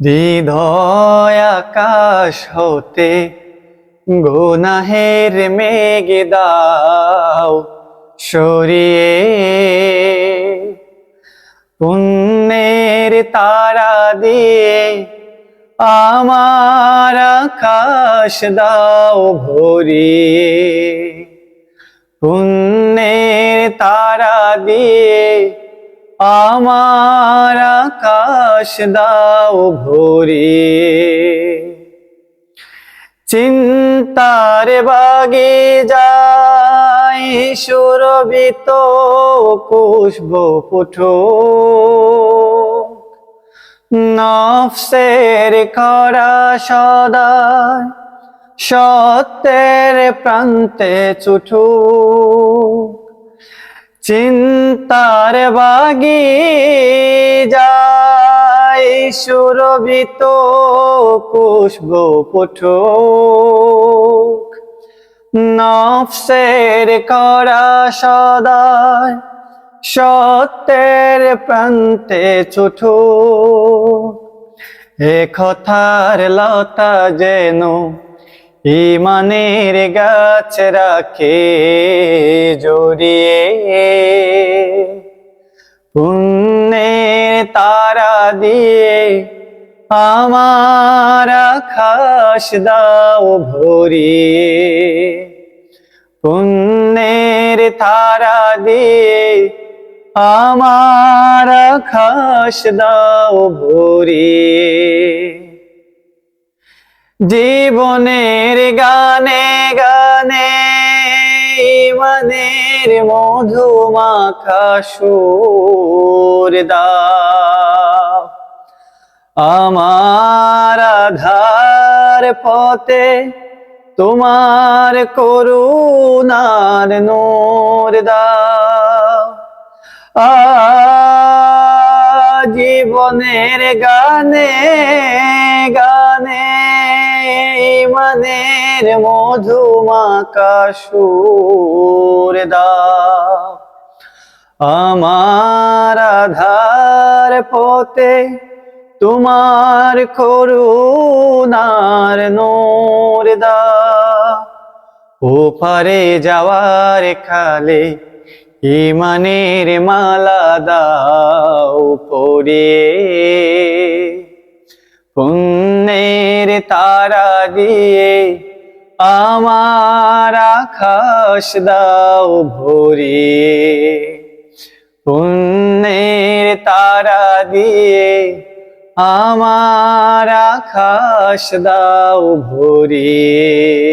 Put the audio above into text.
হৃদয় আকাশ হতে গুনাহের মেঘ দাও সরিয়ে, পুণ্যের তারা দিয়ে আমার আকাশ দাও ভরিয়ে। পুণ্যের তারা দিয়ে আমার আকাশ দাও ভরিয়ে। চিন্তার বাগে যায় সুরভিত পুষ্প পুঠো, নফসের করা সদায় সত্যের প্রান্তে ছুটু। চিন্তার বাগে যায় সুরভিত পুষ্প পুঠো, নফসের করা সদায় সত্যের প্রান্তে ছুটু। এ কথার লতা যেন ঈমানের গাছ রাখে জড়িয়ে, পুণ্যের তারা দিয়ে আমার আকাশ দাও ভরিয়ে। পুণ্যের তারা দিয়ে আমার আকাশ দাও ভরিয়ে। জীবনের গানে গানে ঈমানের মধু মাখা সুর দাও, আমার আধার পথে তোমার করুণার নূর দাও। জীবনের গানে গানে ঈমানের মধু মাখা সুর দাও, আমার আধার পথে তোমার করুণার নূর দাও। ওপারে যাওয়ার খালে ঈমানের মালা দাও পরিয়ে, পুণ্যের তারা দিয়ে আমার আকাশ দাও ভরিয়ে। পুণ্যের তারা দিয়ে আমার আকাশ দাও ভরিয়ে।